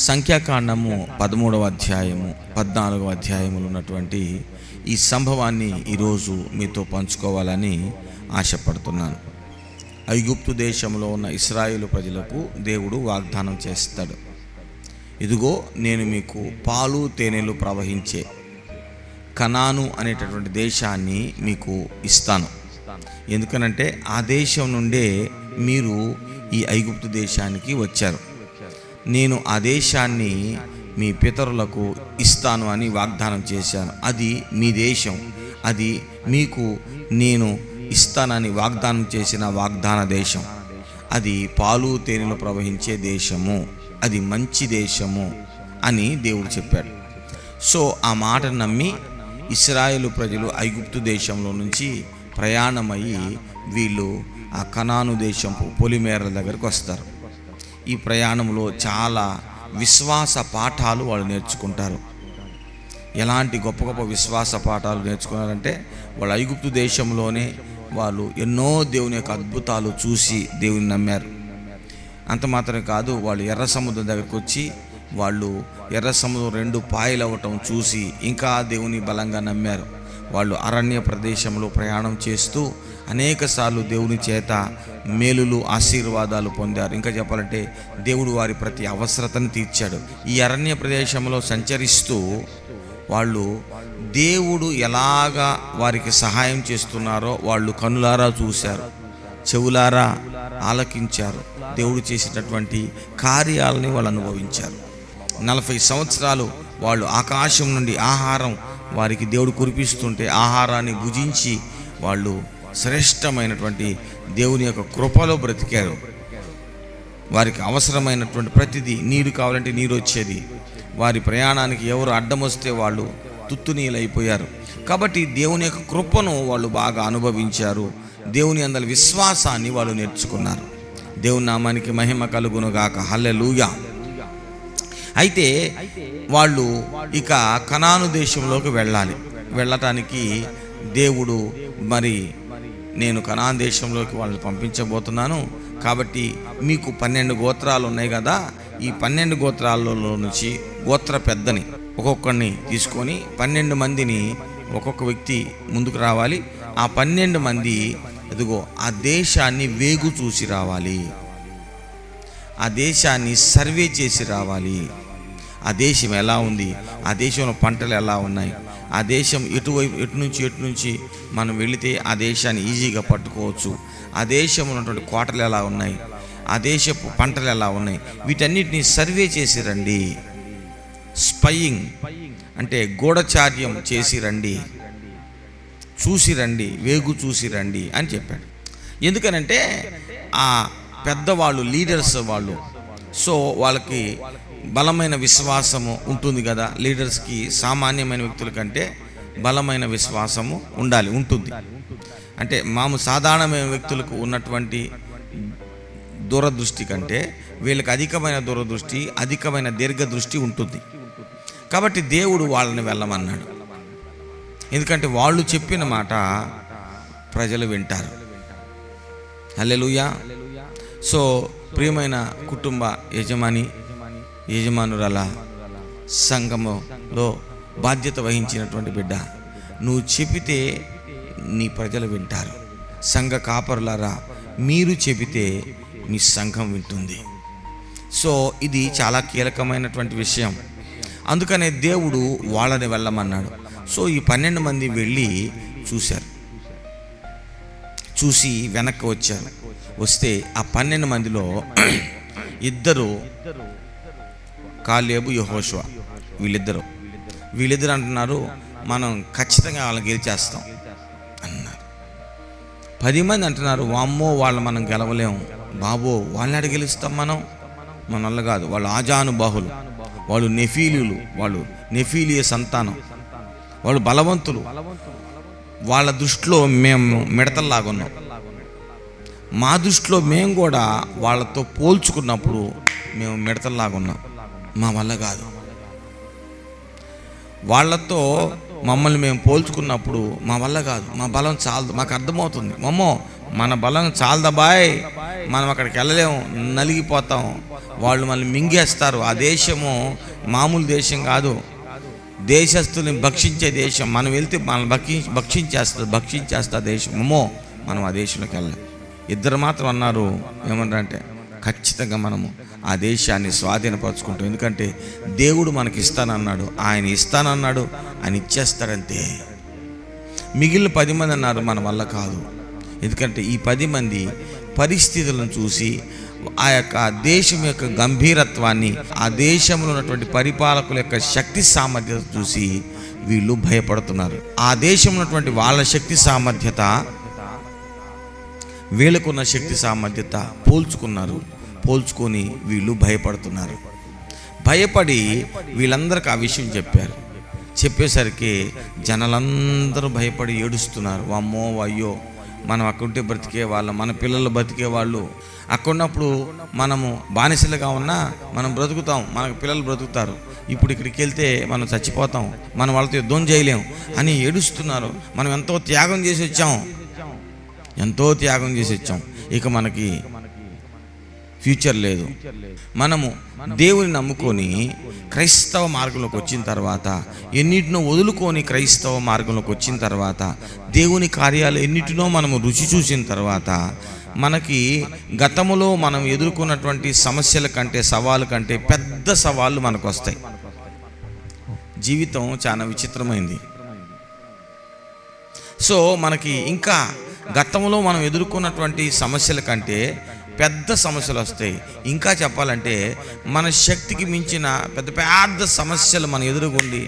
సంఖ్యాకాండము 13వ అధ్యాయము 14వ అధ్యాయములు ఉన్నటువంటి ఈ సంభవాన్ని ఈరోజు మీతో పంచుకోవాలని ఆశపడుతున్నాను. ఐగుప్తు దేశంలో ఉన్న ఇశ్రాయేలు ప్రజలకు దేవుడు వాగ్దానం చేస్తాడు. ఇదిగో నేను మీకు పాలు తేనెలు ప్రవహించే కనాను అనేటటువంటి దేశాన్ని మీకు ఇస్తాను. ఎందుకనంటే ఆ దేశం నుండే మీరు ఈ ఐగుప్తు దేశానికి వచ్చారు. నేను ఆ దేశాన్ని మీ పితరులకు ఇస్తాను అని వాగ్దానం చేశాను. అది మీ దేశం, అది మీకు నేను ఇస్తానని వాగ్దానం చేసిన వాగ్దాన దేశం. అది పాలు తేనెలు ప్రవహించే దేశము, అది మంచి దేశము అని దేవుడు చెప్పాడు. సో ఆ మాటను నమ్మి ఇశ్రాయేలు ప్రజలు ఐగుప్తు దేశంలో నుంచి ప్రయాణమయ్యి వీళ్ళు ఆ కనాను దేశంపు పొలిమేరల దగ్గరకు వస్తారు. ఈ ప్రయాణంలో చాలా విశ్వాస పాఠాలు వాళ్ళు నేర్చుకుంటారు. ఎలాంటి గొప్ప గొప్ప విశ్వాస పాఠాలు నేర్చుకున్నారంటే, వాళ్ళు ఐగుప్తు దేశంలోనే వాళ్ళు ఎన్నో దేవుని యొక్క అద్భుతాలు చూసి దేవుని నమ్మారు. అంత మాత్రమే కాదు, వాళ్ళు ఎర్ర సముద్రం దగ్గరకు వచ్చి వాళ్ళు ఎర్ర సముద్రం 2 పాయలు అవ్వటం చూసి ఇంకా దేవుని బలంగా నమ్మారు. వాళ్ళు అరణ్య ప్రదేశంలో ప్రయాణం చేస్తూ అనేక సార్లు దేవుని చేత మేలులు ఆశీర్వాదాలు పొందారు. ఇంకా చెప్పాలంటే దేవుడు వారి ప్రతి అవసరతను తీర్చాడు. ఈ అరణ్య ప్రదేశంలో సంచరిస్తూ వాళ్ళు దేవుడు ఎలాగా వారికి సహాయం చేస్తున్నారో వాళ్ళు కనులారా చూశారు, చెవులారా ఆలకించారు. దేవుడు చేసేటటువంటి కార్యాలని వాళ్ళు అనుభవించారు. 40 సంవత్సరాలు వాళ్ళు ఆకాశం నుండి ఆహారం వారికి దేవుడు కురిపిస్తుంటే ఆహారాన్ని భుజించి వాళ్ళు శ్రేష్టమైనటువంటి దేవుని యొక్క కృపలో బ్రతికారు. వారికి అవసరమైనటువంటి ప్రతిదీ, నీరు కావాలంటే నీరు వచ్చేది. వారి ప్రయాణానికి ఎవరు అడ్డం వస్తే వాళ్ళు తుత్తునీలైపోయారు. కాబట్టి దేవుని యొక్క కృపను వాళ్ళు బాగా అనుభవించారు. దేవుని అందరి విశ్వాసాన్ని వాళ్ళు నేర్చుకున్నారు. దేవుని నామానికి మహిమ కలుగును గాక. హల్లెలూయా. అయితే వాళ్ళు ఇక కనాను దేశంలోకి వెళ్ళటానికి దేవుడు మరి నేను కనాను దేశంలోకి వాళ్ళని పంపించబోతున్నాను, కాబట్టి మీకు 12 గోత్రాలు ఉన్నాయి కదా, ఈ 12 గోత్రాలలో నుంచి గోత్ర పెద్దని ఒక్కొక్కరిని తీసుకొని 12 మందిని ఒక్కొక్క వ్యక్తి ముందుకు రావాలి. ఆ 12 మంది ఎదుగో ఆ దేశాన్ని వేగు చూసి రావాలి, ఆ దేశాన్ని సర్వే చేసి రావాలి. ఆ దేశం ఎలా ఉంది, ఆ దేశంలో పంటలు ఎలా ఉన్నాయి, ఆ దేశం ఎటు నుంచి మనం వెళితే ఆ దేశాన్ని ఈజీగా పట్టుకోవచ్చు, ఆ దేశంలో ఉన్నటువంటి కోటలు ఎలా ఉన్నాయి, ఆ దేశపు పంటలు ఎలా ఉన్నాయి, వీటన్నిటిని సర్వే చేసి రండి. స్పయింగ్ అంటే గూఢచార్యం చేసి రండి, చూసి రండి, వేగు చూసి రండి అని చెప్పాడు. ఎందుకనంటే ఆ పెద్దవాళ్ళు లీడర్స్ వాళ్ళు, సో వాళ్ళకి బలమైన విశ్వాసము ఉంటుంది కదా. లీడర్స్కి సామాన్యమైన వ్యక్తుల కంటే బలమైన విశ్వాసము ఉంటుంది. అంటే సాధారణమైన వ్యక్తులకు ఉన్నటువంటి దూరదృష్టి కంటే వీళ్ళకి అధికమైన దూరదృష్టి, అధికమైన దీర్ఘదృష్టి ఉంటుంది. కాబట్టి దేవుడు వాళ్ళని వెళ్ళమన్నాడు. ఎందుకంటే వాళ్ళు చెప్పిన మాట ప్రజలు వింటారు. హల్లెలూయా. సో ప్రియమైన కుటుంబ యజమానురాల, సంఘములో బాధ్యత వహించినటువంటి బిడ్డ, నువ్వు చెబితే నీ ప్రజలు వింటారు. సంఘ కాపరులారా, మీరు చెబితే మీ సంఘం వింటుంది. సో ఇది చాలా కీలకమైనటువంటి విషయం. అందుకనే దేవుడు వాళ్ళని వెళ్ళమన్నాడు. సో ఈ 12 మంది వెళ్ళి చూశారు, చూసి వెనక్కి వచ్చారు. వస్తే ఆ 12 మందిలో ఇద్దరు, కాలేబు యెహోషువ, వీళ్ళిద్దరు అంటున్నారు, మనం ఖచ్చితంగా వాళ్ళని గెలిచేస్తాం అన్నారు. 10 మంది అంటున్నారు, వామ్మో వాళ్ళు మనం గెలవలేము బాబో, వాళ్ళని అడిగి గెలుస్తాం మనం, మన వల్ల కాదు, వాళ్ళు ఆజానుబాహులు, వాళ్ళు నెఫీలియ సంతానం, వాళ్ళు బలవంతులు, వాళ్ళ దృష్టిలో మేము మిడతల్లాగున్నాం, మా దృష్టిలో మేము కూడా వాళ్ళతో పోల్చుకున్నప్పుడు మేము మిడతల్లాగున్నాం, మా వల్ల కాదు. వాళ్ళతో మమ్మల్ని మేము పోల్చుకున్నప్పుడు మా వల్ల కాదు, మా బలం చాలదు, మాకు అర్థమవుతుంది, మన బలం చాలదా బాయ్, మనం అక్కడికి వెళ్ళలేము, నలిగిపోతాం, వాళ్ళు మనల్ని మింగేస్తారు. ఆ దేశము మామూలు దేశం కాదు, దేశస్తుల్ని భక్షించే దేశం. మనం వెళ్తే మనల్ని భక్షించేస్తా దేశం. అమ్మో, మనం ఆ దేశంలోకి వెళ్ళాం. ఇద్దరు మాత్రం అన్నారు, ఏమన్నారంటే ఖచ్చితంగా మనము ఆ దేశాన్ని స్వాధీనపరచుకుంటాం, ఎందుకంటే దేవుడు మనకి ఇస్తానన్నాడు, ఆయన ఇస్తానన్నాడు, ఆయన ఇచ్చేస్తాడంతే. మిగిలిన 10 మంది అన్నారు మన వల్ల కాదు, ఎందుకంటే ఈ 10 మంది పరిస్థితులను చూసి, ఆ యొక్క దేశం యొక్క గంభీరత్వాన్ని, ఆ దేశంలో ఉన్నటువంటి పరిపాలకుల యొక్క శక్తి సామర్థ్యత చూసి వీళ్ళు భయపడుతున్నారు. ఆ దేశంలో ఉన్నటువంటి వాళ్ళ శక్తి సామర్థ్యత, వీళ్ళకున్న శక్తి సామర్థ్యత పోల్చుకొని వీళ్ళు భయపడుతున్నారు. భయపడి వీళ్ళందరికీ ఆ విషయం చెప్పేసరికి జనాలందరూ భయపడి ఏడుస్తున్నారు. అమ్మో అయ్యో, మనం అక్కడుంటే బ్రతికే వాళ్ళం, మన పిల్లలు బ్రతికే వాళ్ళు. అక్కడున్నప్పుడు మనము బానిసలుగా ఉన్నా మనం బ్రతుకుతాం, మనకు పిల్లలు బ్రతుకుతారు. ఇప్పుడు ఇక్కడికి వెళ్తే మనం చచ్చిపోతాం, మనం వాళ్ళతో యుద్ధం చేయలేం అని ఏడుస్తున్నారు. మనం ఎంతో త్యాగం చేసి వచ్చాం, ఇక మనకి ఫ్యూచర్ లేదు. మనము దేవుని నమ్ముకొని క్రైస్తవ మార్గంలోకి వచ్చిన తర్వాత, ఎన్నిటినో వదులుకొని క్రైస్తవ మార్గంలోకి వచ్చిన తర్వాత, దేవుని కార్యాలు ఎన్నిటినో మనము రుచి చూసిన తర్వాత, మనకి గతములో మనం ఎదుర్కొన్నటువంటి సమస్యల కంటే, సవాలు కంటే పెద్ద సవాళ్ళు మనకు వస్తాయి. జీవితం చాలా విచిత్రమైంది. సో మనకి ఇంకా గతంలో మనం ఎదుర్కొన్నటువంటి సమస్యల కంటే పెద్ద సమస్యలు వస్తాయి. ఇంకా చెప్పాలంటే మన శక్తికి మించిన పెద్ద పెద్ద సమస్యలు మన ఎదురుగుండి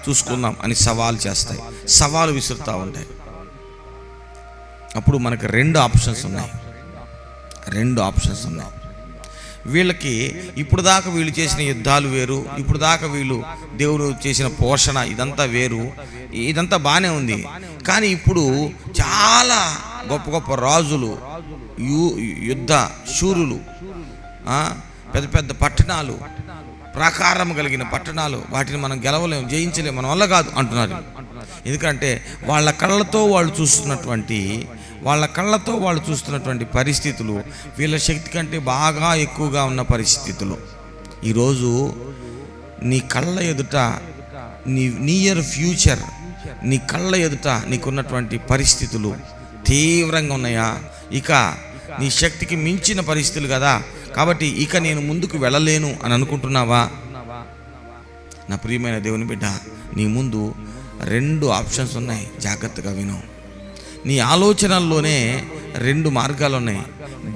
చూసుకుందాం అని సవాలు విసురుతూ ఉంటాయి. అప్పుడు మనకు 2 ఆప్షన్స్ ఉన్నాయి. వీళ్ళకి ఇప్పుడు దాకా వీళ్ళు చేసిన యుద్ధాలు వేరు, ఇప్పుడు దాకా వీళ్ళు దేవుడు చేసిన పోషణ ఇదంతా వేరు, ఇదంతా బాగానే ఉంది. కానీ ఇప్పుడు చాలా గొప్ప గొప్ప రాజులు, యుద్ధ శూరులు, పెద్ద పెద్ద పట్టణాలు, ప్రాకారం కలిగిన పట్టణాలు, వాటిని మనం గెలవలేము, జయించలేము, మన వల్ల కాదు అంటున్నారు. ఎందుకంటే వాళ్ళ కళ్ళతో వాళ్ళు చూస్తున్నటువంటి పరిస్థితులు వీళ్ళ శక్తి కంటే బాగా ఎక్కువగా ఉన్న పరిస్థితులు. ఈరోజు నీ కళ్ళ ఎదుట, నీ నియర్ ఫ్యూచర్, నీ కళ్ళ ఎదుట నీకున్నటువంటి పరిస్థితులు తీవ్రంగా ఉన్నాయా? ఇక నీ శక్తికి మించిన పరిస్థితులు కదా, కాబట్టి ఇక నేను ముందుకు వెళ్ళలేను అని అనుకుంటున్నావా? నా ప్రియమైన దేవుని బిడ్డ, నీ ముందు 2 ఆప్షన్స్ ఉన్నాయి, జాగ్రత్తగా విను. నీ ఆలోచనల్లోనే 2 మార్గాలు ఉన్నాయి.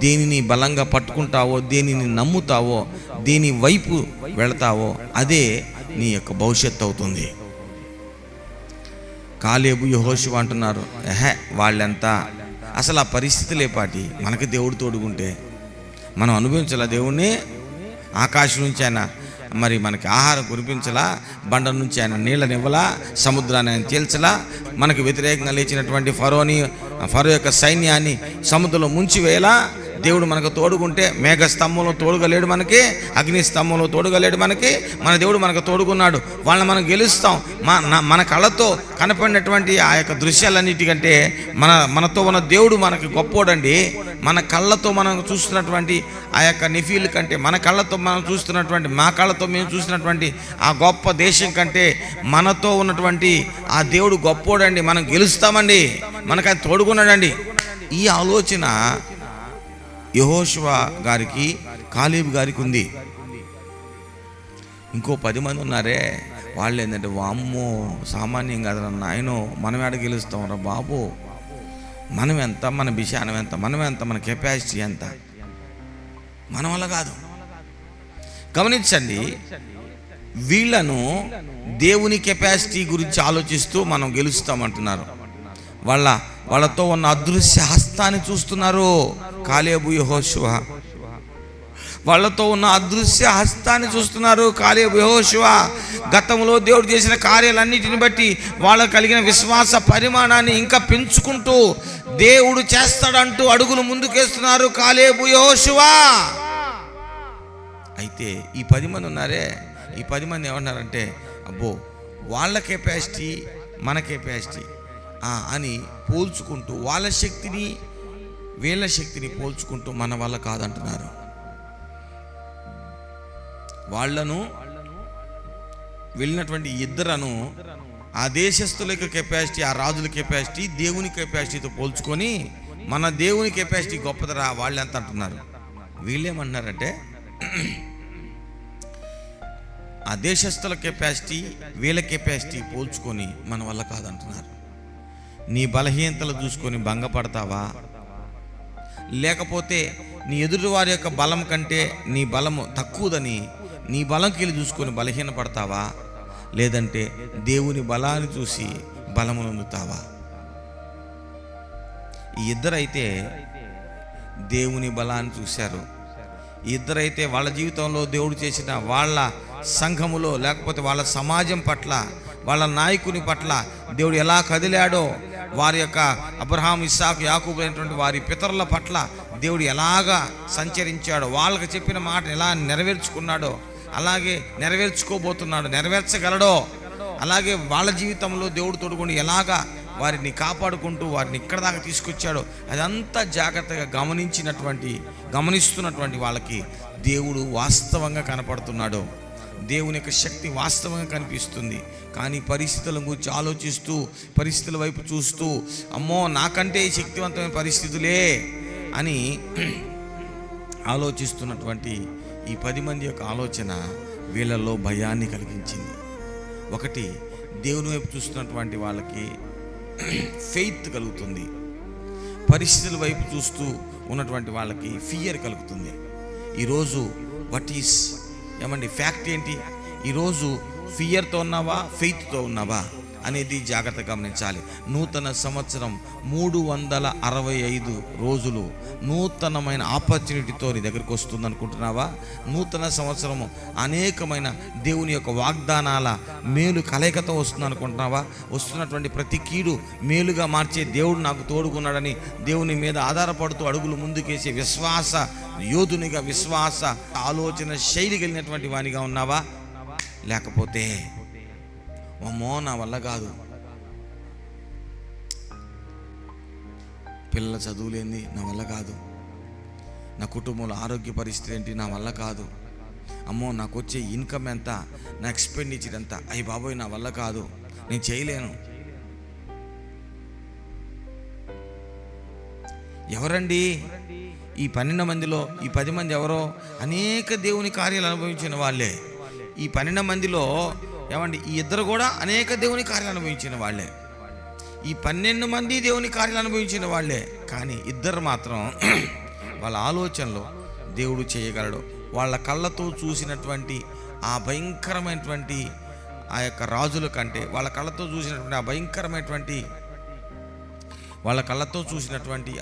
దేనిని బలంగా పట్టుకుంటావో, దేనిని నమ్ముతావో, దేని వైపు వెళతావో అదే నీ యొక్క భవిష్యత్తు అవుతుంది. కాలేబు, యెహోషువ అంటున్నారు, వాళ్ళంతా అసలు ఆ పరిస్థితులే పాటి, మనకి దేవుడు తోడుకుంటే మనం అనుభవించాలా దేవుణ్ణి? ఆకాశం నుంచి ఆయన మరి మనకి ఆహారం కురిపించలా, బండ నుంచి ఆయన నీళ్ళనివ్వలా, సముద్రాన్ని ఆయన తేల్చలా, మనకు వ్యతిరేకంగా లేచినటువంటి ఫరో యొక్క సైన్యాన్ని సముద్రంలో ముంచివేయలా. దేవుడు మనకు తోడుకుంటే మేఘ స్తంభంలో తోడుగలేడు, మనకి అగ్ని స్తంభంలో తోడుగలేడు, మన దేవుడు మనకు తోడుకున్నాడు. వాళ్ళని మనం గెలుస్తాం. మన కళ్ళతో కనపడినటువంటి ఆ యొక్క దృశ్యాలన్నిటికంటే మనతో ఉన్న దేవుడు మనకి గొప్పోడండి. మన కళ్ళతో మనం చూస్తున్నటువంటి ఆ యొక్క నిఫీల్ కంటే, మా కళ్ళతో మేము చూసినటువంటి ఆ గొప్ప దేశం కంటే మనతో ఉన్నటువంటి ఆ దేవుడు గొప్పోడండి. మనం గెలుస్తామండి, మనకు అది తోడుకున్నాడండి. ఈ ఆలోచన యెహోషువ గారికి, కాలేబు గారికి ఉంది. ఇంకో 10 మంది ఉన్నారే, వాళ్ళు ఏంటంటే, వామ్మో సామాన్యం కాదురా నాయనో, మనం ఎక్కడ గెలుస్తాం రా బాబు, మనం ఎంత, మన విషయానం ఎంత, మన కెపాసిటీ ఎంత, మన వల్ల కాదు. గమనించండి, వీళ్ళను దేవుని కెపాసిటీ గురించి ఆలోచిస్తూ మనం గెలుస్తామంటున్నారు. వాళ్ళతో ఉన్న అదృశ్య హస్తాన్ని చూస్తున్నారు కాలేబు, యెహోషువ. వాళ్ళతో ఉన్న అదృశ్య హస్తాన్ని చూస్తున్నారు కాలేబు, యెహోషువ. గతంలో దేవుడు చేసిన కార్యాలన్నిటిని బట్టి వాళ్ళకు కలిగిన విశ్వాస పరిమాణాన్ని ఇంకా పెంచుకుంటూ దేవుడు చేస్తాడంటూ అడుగులు ముందుకేస్తున్నారు కాలేబు, యెహోషువ. అయితే ఈ 10 మంది ఉన్నారే, ఈ 10 మంది ఏమన్నారంటే, అబ్బో వాళ్ళ కెపాసిటీ మన కెపాసిటీ అని పోల్చుకుంటూ వాళ్ళ శక్తిని వీళ్ళ శక్తిని పోల్చుకుంటూ మన వల్ల కాదంటున్నారు. వాళ్లను వెళ్ళినటువంటి ఇద్దరను ఆ దేశస్తుల యొక్క కెపాసిటీ, ఆ రాజుల కెపాసిటీ దేవుని కెపాసిటీతో పోల్చుకొని మన దేవుని కెపాసిటీ గొప్పదరా వాళ్ళు ఎంత అంటున్నారు. వీళ్ళేమంటున్నారంటే ఆ దేశస్తుల కెపాసిటీ వీళ్ళ కెపాసిటీ పోల్చుకొని మన వల్ల కాదంటున్నారు. నీ బలహీనతలు చూసుకొని భంగపడతావా, లేకపోతే నీ ఎదుటి వారి యొక్క బలం కంటే నీ బలము తక్కువదని నీ బలంకి వెళ్ళి చూసుకొని బలహీన పడతావా, లేదంటే దేవుని బలాన్ని చూసి బలము నొందుతావా? ఈ ఇద్దరైతే దేవుని బలాన్ని చూశారు. ఈ ఇద్దరైతే వాళ్ళ జీవితంలో దేవుడు చేసిన వాళ్ళ సంఘములో, లేకపోతే వాళ్ళ సమాజం పట్ల, వాళ్ళ నాయకుని పట్ల దేవుడు ఎలా కదిలాడో, వారి యొక్క అబ్రహాం, ఇస్సాకు, యాకూబు అయినటువంటి వారి పితరుల పట్ల దేవుడు ఎలాగా సంచరించాడో, వాళ్ళకి చెప్పిన మాట ఎలా నెరవేర్చుకున్నాడో, అలాగే నెరవేర్చుకోబోతున్నాడు, నెరవేర్చగలడో, అలాగే వాళ్ళ జీవితంలో దేవుడు తోడుకొని ఎలాగా వారిని కాపాడుకుంటూ వారిని ఇక్కడ దాకా తీసుకొచ్చాడో అదంతా జాగ్రత్తగా గమనిస్తున్నటువంటి వాళ్ళకి దేవుడు వాస్తవంగా కనపడుతున్నాడు. దేవుని యొక్క శక్తి వాస్తవంగా కనిపిస్తుంది. కానీ పరిస్థితుల గురించి ఆలోచిస్తూ, పరిస్థితుల వైపు చూస్తూ, అమ్మో నాకంటే శక్తివంతమైన పరిస్థితులే అని ఆలోచిస్తున్నటువంటి ఈ 10 మంది యొక్క ఆలోచన వీళ్ళలో భయాన్ని కలిగించింది. ఒకటి, దేవుని వైపు చూస్తున్నటువంటి వాళ్ళకి ఫెయిత్ కలుగుతుంది. పరిస్థితుల వైపు చూస్తూ ఉన్నటువంటి వాళ్ళకి ఫియర్ కలుగుతుంది. ఈరోజు ఫ్యాక్ట్ ఏంటి? ఈరోజు ఫియర్తో ఉన్నావా, ఫెయిత్తో ఉన్నావా అనేది జాగ్రత్తగా గమనించాలి. నూతన సంవత్సరం 365 రోజులు నూతనమైన ఆపర్చునిటీతో నీ దగ్గరికి వస్తుంది అనుకుంటున్నావా? నూతన సంవత్సరము అనేకమైన దేవుని యొక్క వాగ్దానాల మేలు కలయికతో వస్తుంది అనుకుంటున్నావా? వస్తున్నటువంటి ప్రతి కీడు మేలుగా మార్చే దేవుడు నాకు తోడుకున్నాడని దేవుని మీద ఆధారపడుతూ అడుగులు ముందుకేసే విశ్వాస యోధునిగా, విశ్వాస ఆలోచన శైలి కలిగినటువంటి వానిగా ఉన్నావా? లేకపోతే అమ్మో నా వల్ల కాదు, పిల్లల చదువులేంది నా వల్ల కాదు, నా కుటుంబంలో ఆరోగ్య పరిస్థితి ఏంటి నా వల్ల కాదు, అమ్మో నాకు వచ్చే ఇన్కమ్ ఎంత, నా ఎక్స్పెండిచర్ ఎంత, అయ్యి బాబోయ్ నా వల్ల కాదు, నేను చేయలేను. ఎవరండి ఈ 12 మందిలో? ఈ 10 మంది ఎవరో అనేక దేవుని కార్యాలు అనుభవించిన వాళ్ళే. ఈ 12 మందిలో ఈ ఇద్దరు కూడా అనేక దేవుని కార్యాలు అనుభవించిన వాళ్ళే. ఈ 12 మంది దేవుని కార్యాలు అనుభవించిన వాళ్ళే. కానీ ఇద్దరు మాత్రం వాళ్ళ ఆలోచనలో దేవుడు చేయగలడు. వాళ్ళ కళ్ళతో చూసినటువంటి ఆ భయంకరమైనటువంటి ఆ యొక్క రాజుల కంటే, వాళ్ళ కళ్ళతో చూసినటువంటి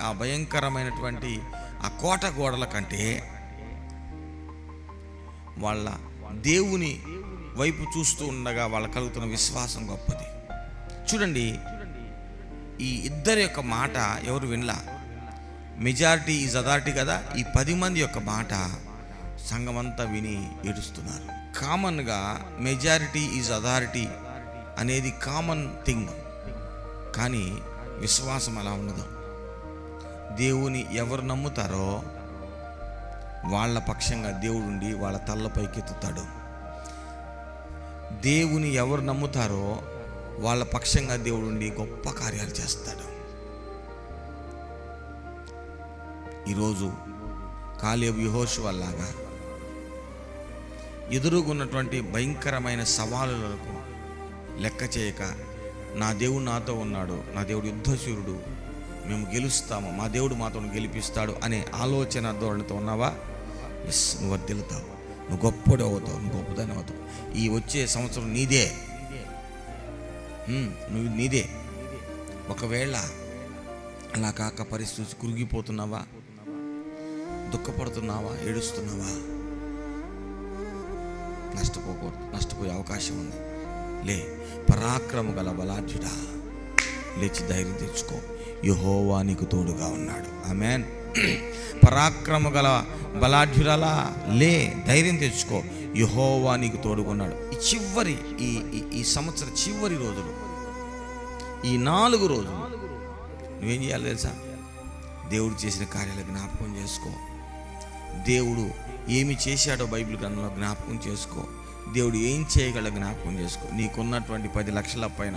ఆ భయంకరమైనటువంటి ఆ కోట గోడల కంటే వాళ్ళ దేవుని వైపు చూస్తూ ఉండగా వాళ్ళ కలుగుతున్న విశ్వాసం గొప్పది. చూడండి, ఈ ఇద్దరి యొక్క మాట ఎవరు వినలా. మెజారిటీ ఈజ్ అథారిటీ కదా. ఈ 10 మంది యొక్క మాట సంఘమంతా విని ఏడుస్తున్నారు. కామన్గా మెజారిటీ ఈజ్ అథారిటీ అనేది కామన్ థింగ్. కానీ విశ్వాసం అలా ఉండదు. దేవుని ఎవరు నమ్ముతారో వాళ్ళ పక్షంగా దేవుడుండి వాళ్ళ తల్లపైకెత్తుతాడు. దేవుని ఎవరు నమ్ముతారో వాళ్ళ పక్షంగా దేవుడుండి గొప్ప కార్యాలు చేస్తాడు. ఈరోజు కాలేబు, యెహోషువలాగా ఎదురుగున్నటువంటి భయంకరమైన సవాలులకు లెక్క చేయక, నా దేవుడు నాతో ఉన్నాడు, నా దేవుడు యుద్ధశూరుడు, మేము గెలుస్తాము, మా దేవుడు మాతో గెలిపిస్తాడు అనే ఆలోచన ధోరణితో ఉన్నావా? నువ్వు వర్ధిల్లుతావు, నువ్వు గొప్పడు అవుతావు, నువ్వు గొప్పదాని అవుతావు. ఈ వచ్చే సంవత్సరం నీదే, నువ్వు నీదే. ఒకవేళ అలా కాక పరిస్థితి కురిగిపోతున్నావా, దుఃఖపడుతున్నావా, ఏడుస్తున్నావా, నష్టపోయే అవకాశం ఉంది. లే, పరాక్రమ గల బలాఢ్యుడా, లేచి ధైర్యం తెచ్చుకో, యెహోవా నీకు తోడుగా ఉన్నాడు. ఆమేన్. పరాక్రమ గల బలాఢ్యురాలా, లే, ధైర్యం తెచ్చుకో, యెహోవా నీకు తోడుకున్నాడు. ఈ సంవత్సర చివరి రోజులు, ఈ 4 రోజులు నువ్వేం చేయాలి తెలుసా? దేవుడు చేసిన కార్యాలు జ్ఞాపకం చేసుకో. దేవుడు ఏమి చేశాడో బైబిల్ గ్రంథంలో జ్ఞాపకం చేసుకో. దేవుడు ఏం చేయగల జ్ఞాపకం చేసుకో. నీకున్నటువంటి 10 లక్షల పైన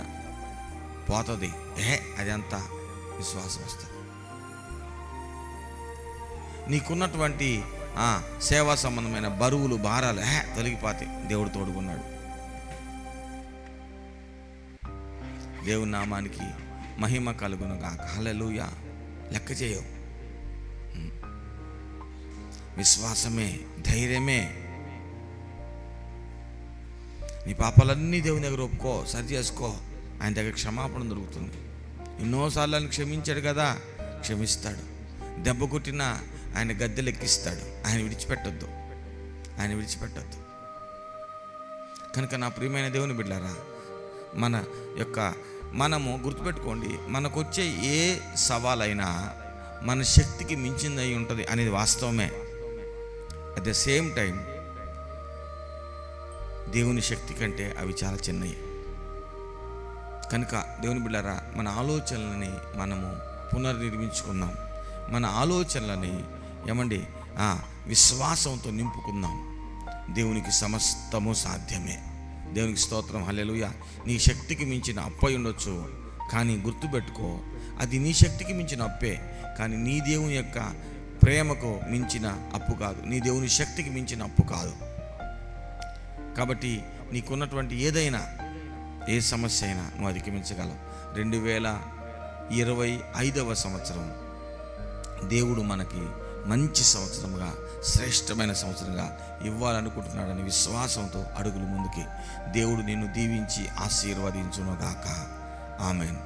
పోతుంది, అదంతా విశ్వాసం వస్తుంది. నీకున్నటువంటి సేవా సంబంధమైన బరువులు భారాలు తొలగిపోతాయి. దేవుడు తోడుకున్నాడు. దేవుని నామానికి మహిమ కలుగునుగాక. హల్లెలూయా. లెక్క చేయవు. విశ్వాసమే, ధైర్యమే. నీ పాపాలన్నీ దేవుని దగ్గర ఒప్పుకో, సరి చేసుకో. ఆయన దగ్గర క్షమాపణ దొరుకుతుంది. ఎన్నోసార్లు ఆయన క్షమించాడు కదా, క్షమిస్తాడు. దెబ్బ కొట్టినా ఆయన గద్దెలెక్కిస్తాడు. ఆయన విడిచిపెట్టొద్దు. కనుక నా ప్రియమైన దేవుని బిడ్డలారా, మనము గుర్తుపెట్టుకోండి, మనకొచ్చే ఏ సవాలైనా మన శక్తికి మించింది అయి ఉంటుంది అనేది వాస్తవమే. అట్ ద సేమ్ టైం దేవుని శక్తి కంటే అవి చాలా చిన్నవి. కనుక దేవుని బిడ్డలారా, మన ఆలోచనలని మనము పునర్నిర్మించుకుందాం. మన ఆలోచనలని విశ్వాసంతో నింపుకుందాం. దేవునికి సమస్తము సాధ్యమే. దేవునికి స్తోత్రం. హల్లెలూయా. నీ శక్తికి మించిన అప్పై ఉండొచ్చు, కానీ గుర్తుపెట్టుకో, అది నీ శక్తికి మించిన అప్పే, కానీ నీ దేవుని యొక్క ప్రేమకు మించిన అప్పు కాదు. నీ దేవుని శక్తికి మించిన అప్పు కాదు. కాబట్టి నీకున్నటువంటి ఏదైనా, ఏ సమస్య అయినా నువ్వు అధిగమించగలవు. 2025వ సంవత్సరం దేవుడు మనకి మంచి సంవత్సరంగా, శ్రేష్టమైన సంవత్సరంగా ఇవ్వాలనుకుంటున్నాడని విశ్వాసంతో అడుగులు ముందుకి. దేవుడు నిన్ను దీవించి ఆశీర్వదించునుగాక. ఆమేన్.